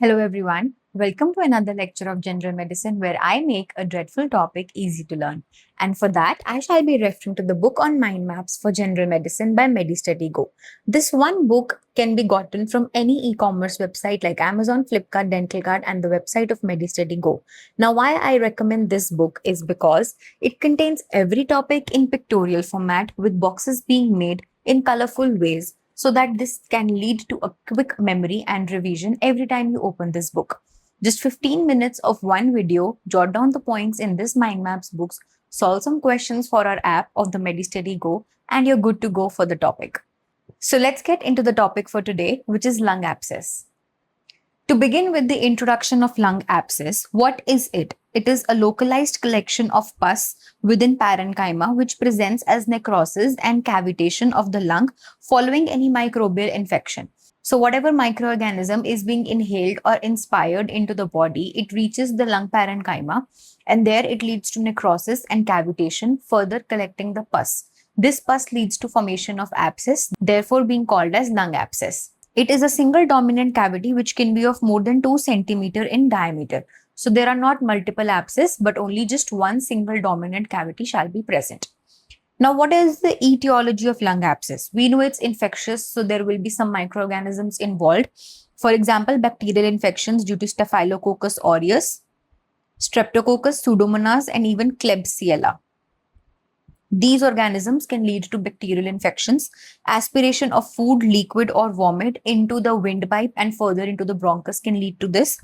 Hello everyone, welcome to another lecture of general medicine where I make a dreadful topic easy to learn. And for that, I shall be referring to the book on mind maps for general medicine by MediStudy Go. This one book can be gotten from any e-commerce website like Amazon, Flipkart, Dentalcard and the website of MediStudy Go. Now why I recommend this book is because it contains every topic in pictorial format with boxes being made in colorful ways, so that this can lead to a quick memory and revision every time you open this book. Just 15 minutes of one video, jot down the points in this mind maps books, solve some questions for our app of the MediStudy Go, and you're good to go for the topic. So let's get into the topic for today, which is lung abscess. To begin with the introduction of lung abscess, what is it? It is a localized collection of pus within parenchyma which presents as necrosis and cavitation of the lung following any microbial infection. So whatever microorganism is being inhaled or inspired into the body, it reaches the lung parenchyma and there it leads to necrosis and cavitation, further collecting the pus. This pus leads to formation of abscess, therefore being called as lung abscess. It is a single dominant cavity which can be of more than 2 cm in diameter. So there are not multiple abscess, but only just one single dominant cavity shall be present. Now, what is the etiology of lung abscess? We know it's infectious, so there will be some microorganisms involved. For example, bacterial infections due to Staphylococcus aureus, Streptococcus, Pseudomonas, and even Klebsiella. These organisms can lead to bacterial infections, aspiration of food, liquid or vomit into the windpipe and further into the bronchus can lead to this,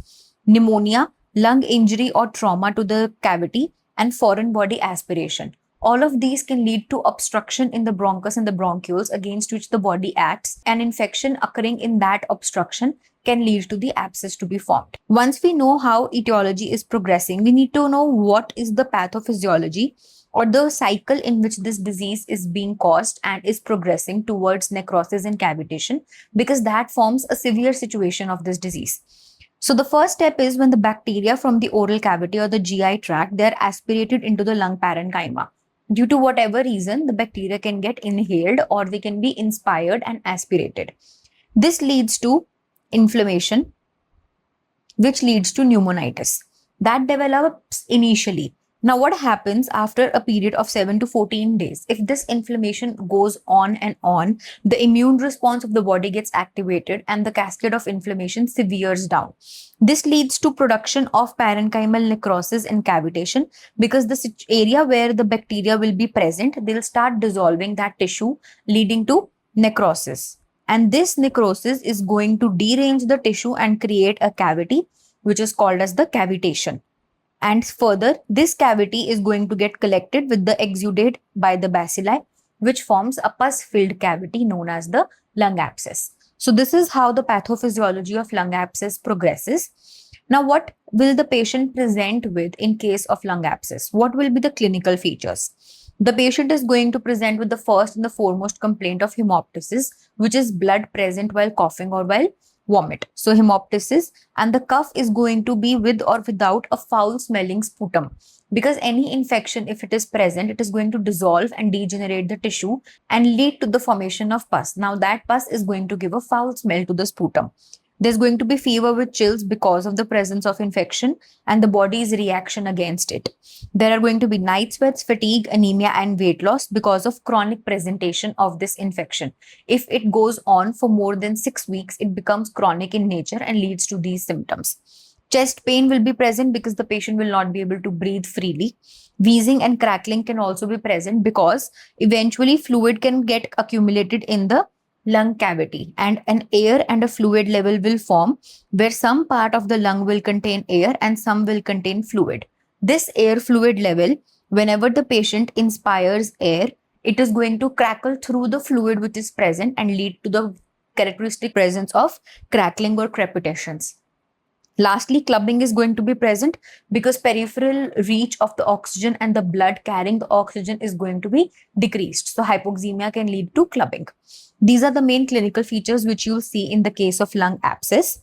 pneumonia, lung injury or trauma to the cavity, and foreign body aspiration. All of these can lead to obstruction in the bronchus and the bronchioles against which the body acts, and infection occurring in that obstruction can lead to the abscess to be formed. Once we know how etiology is progressing, we need to know what is the pathophysiology or the cycle in which this disease is being caused and is progressing towards necrosis and cavitation, because that forms a severe situation of this disease. So the first step is when the bacteria from the oral cavity or the GI tract, they are aspirated into the lung parenchyma. Due to whatever reason, the bacteria can get inhaled or they can be inspired and aspirated. This leads to inflammation, which leads to pneumonitis. That develops initially. Now, what happens after a period of 7 to 14 days? If this inflammation goes on and on, the immune response of the body gets activated and the cascade of inflammation severes down. This leads to production of parenchymal necrosis and cavitation, because the area where the bacteria will be present, they'll start dissolving that tissue, leading to necrosis. And this necrosis is going to derange the tissue and create a cavity, which is called as the cavitation. And further, this cavity is going to get collected with the exudate by the bacilli, which forms a pus-filled cavity known as the lung abscess. So this is how the pathophysiology of lung abscess progresses. Now, what will the patient present with in case of lung abscess? What will be the clinical features? The patient is going to present with the first and the foremost complaint of hemoptysis, which is blood present while coughing or while vomit. So hemoptysis, and the cough is going to be with or without a foul smelling sputum, because any infection, if it is present, it is going to dissolve and degenerate the tissue and lead to the formation of pus. Now that pus is going to give a foul smell to the sputum. There's going to be fever with chills because of the presence of infection and the body's reaction against it. There are going to be night sweats, fatigue, anemia, and weight loss because of chronic presentation of this infection. If it goes on for more than 6 weeks, it becomes chronic in nature and leads to these symptoms. Chest pain will be present because the patient will not be able to breathe freely. Wheezing and crackling can also be present because eventually fluid can get accumulated in the lung cavity, and an air and a fluid level will form where some part of the lung will contain air and some will contain fluid. This air fluid level, whenever the patient inspires air, it is going to crackle through the fluid which is present and lead to the characteristic presence of crackling or crepitations. Lastly, clubbing is going to be present because peripheral reach of the oxygen and the blood carrying the oxygen is going to be decreased. So hypoxemia can lead to clubbing. These are the main clinical features which you'll see in the case of lung abscess.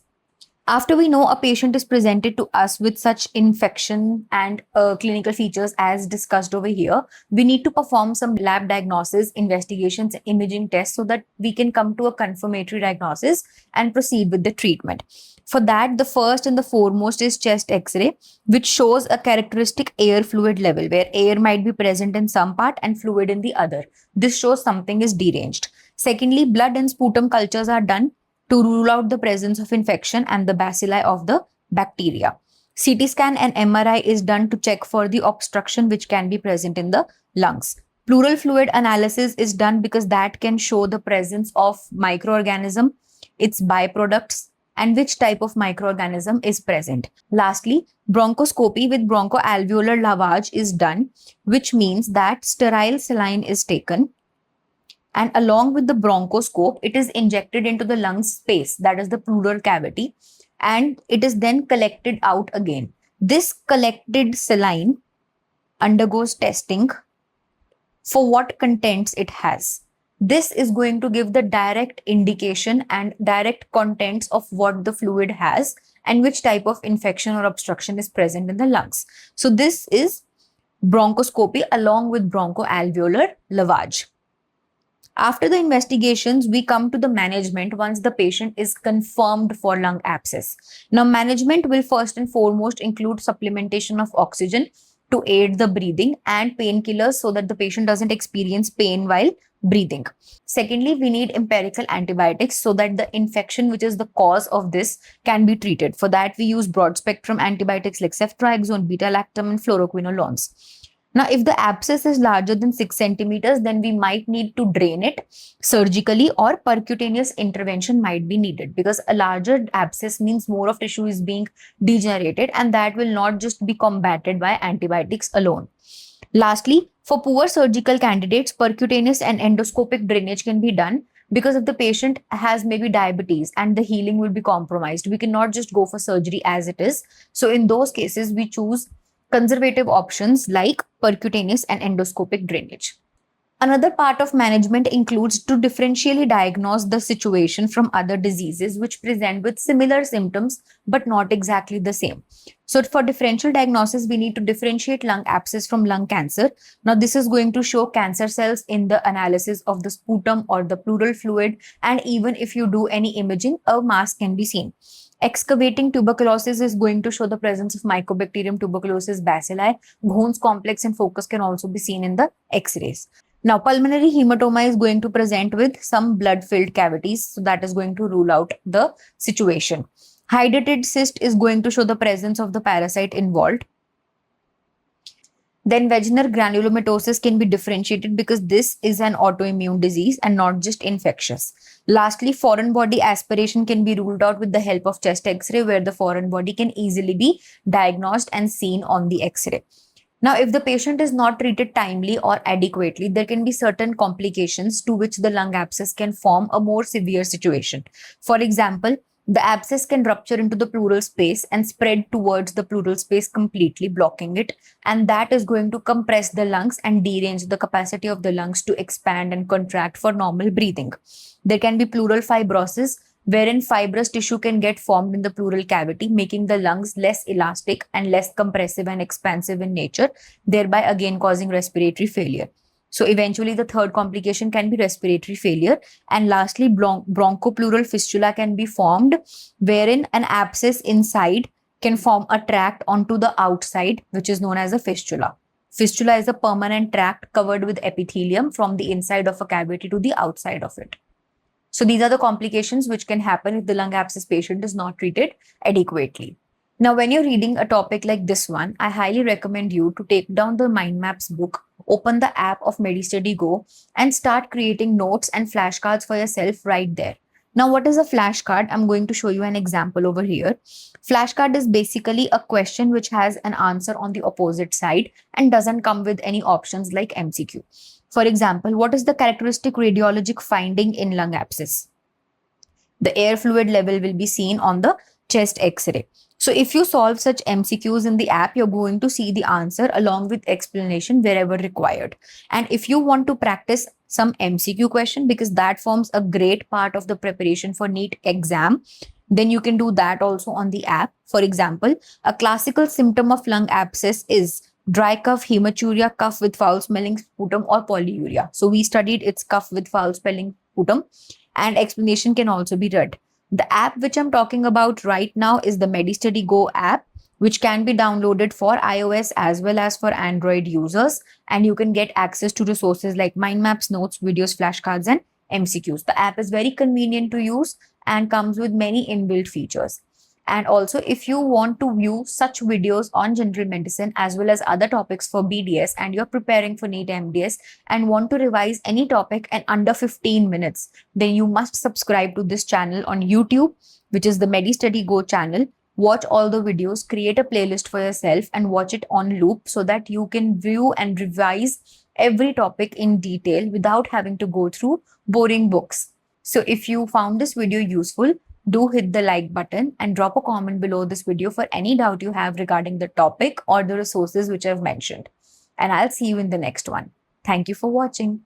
After we know a patient is presented to us with such infection and clinical features as discussed over here, we need to perform some lab diagnosis, investigations, imaging tests so that we can come to a confirmatory diagnosis and proceed with the treatment. For that, the first and the foremost is chest X-ray, which shows a characteristic air fluid level where air might be present in some part and fluid in the other. This shows something is deranged. Secondly, blood and sputum cultures are done to rule out the presence of infection and the bacilli of the bacteria. CT scan and MRI is done to check for the obstruction which can be present in the lungs. Pleural fluid analysis is done because that can show the presence of microorganism, its byproducts, and which type of microorganism is present. Lastly, bronchoscopy with bronchoalveolar lavage is done, which means that sterile saline is taken, and along with the bronchoscope, it is injected into the lung space, that is the pleural cavity, and it is then collected out again. This collected saline undergoes testing for what contents it has. This is going to give the direct indication and direct contents of what the fluid has and which type of infection or obstruction is present in the lungs. So this is bronchoscopy along with bronchoalveolar lavage. After the investigations, we come to the management once the patient is confirmed for lung abscess. Now, management will first and foremost include supplementation of oxygen to aid the breathing and painkillers so that the patient doesn't experience pain while breathing. Secondly, we need empirical antibiotics so that the infection, which is the cause of this, can be treated. For that, we use broad spectrum antibiotics like ceftriaxone, beta-lactam, and fluoroquinolones. Now, if the abscess is larger than 6 centimeters, then we might need to drain it surgically, or percutaneous intervention might be needed, because a larger abscess means more of tissue is being degenerated, and that will not just be combated by antibiotics alone. Lastly, for poor surgical candidates, percutaneous and endoscopic drainage can be done, because if the patient has maybe diabetes and the healing will be compromised, we cannot just go for surgery as it is. So in those cases, we choose conservative options like percutaneous and endoscopic drainage. Another part of management includes to differentially diagnose the situation from other diseases which present with similar symptoms but not exactly the same. So for differential diagnosis, we need to differentiate lung abscess from lung cancer. Now, this is going to show cancer cells in the analysis of the sputum or the pleural fluid, and even if you do any imaging, a mass can be seen. Excavating tuberculosis is going to show the presence of Mycobacterium tuberculosis bacilli. Ghone's complex and focus can also be seen in the X-rays. Now, pulmonary hematoma is going to present with some blood-filled cavities, so that is going to rule out the situation. Hydatid cyst is going to show the presence of the parasite involved. Then Wegener Granulomatosis can be differentiated because this is an autoimmune disease and not just infectious. Lastly, foreign body aspiration can be ruled out with the help of chest X-ray, where the foreign body can easily be diagnosed and seen on the X-ray. Now, if the patient is not treated timely or adequately, there can be certain complications to which the lung abscess can form a more severe situation. For example, the abscess can rupture into the pleural space and spread towards the pleural space, completely blocking it. And that is going to compress the lungs and derange the capacity of the lungs to expand and contract for normal breathing. There can be pleural fibrosis, wherein fibrous tissue can get formed in the pleural cavity, making the lungs less elastic and less compressive and expansive in nature, thereby again causing respiratory failure. So eventually the third complication can be respiratory failure. And lastly, bronchopleural fistula can be formed, wherein an abscess inside can form a tract onto the outside, which is known as a fistula. Fistula is a permanent tract covered with epithelium from the inside of a cavity to the outside of it. So these are the complications which can happen if the lung abscess patient is not treated adequately. Now, when you're reading a topic like this one, I highly recommend you to take down the Mind Maps book, open the app of MediStudy Go, and start creating notes and flashcards for yourself right there. Now, what is a flashcard? I'm going to show you an example over here. Flashcard is basically a question which has an answer on the opposite side and doesn't come with any options like MCQ. For example, what is the characteristic radiologic finding in lung abscess? The air fluid level will be seen on the chest X-ray. So if you solve such MCQs in the app, you're going to see the answer along with explanation wherever required. And if you want to practice some MCQ question, because that forms a great part of the preparation for NEET exam, then you can do that also on the app. For example, a classical symptom of lung abscess is dry cough, hematuria, cough with foul smelling sputum, or polyuria. So we studied its cough with foul smelling sputum, and explanation can also be read. The app which I'm talking about right now is the MediStudy Go app, which can be downloaded for iOS as well as for Android users. And you can get access to resources like mind maps, notes, videos, flashcards, and MCQs. The app is very convenient to use and comes with many inbuilt features. And also, if you want to view such videos on general medicine as well as other topics for BDS, and you're preparing for NEET MDS and want to revise any topic in under 15 minutes, then you must subscribe to this channel on YouTube, which is the MediStudy Go channel. Watch all the videos, create a playlist for yourself, and watch it on loop so that you can view and revise every topic in detail without having to go through boring books. So if you found this video useful, do hit the like button and drop a comment below this video for any doubt you have regarding the topic or the resources which I've mentioned. And I'll see you in the next one. Thank you for watching.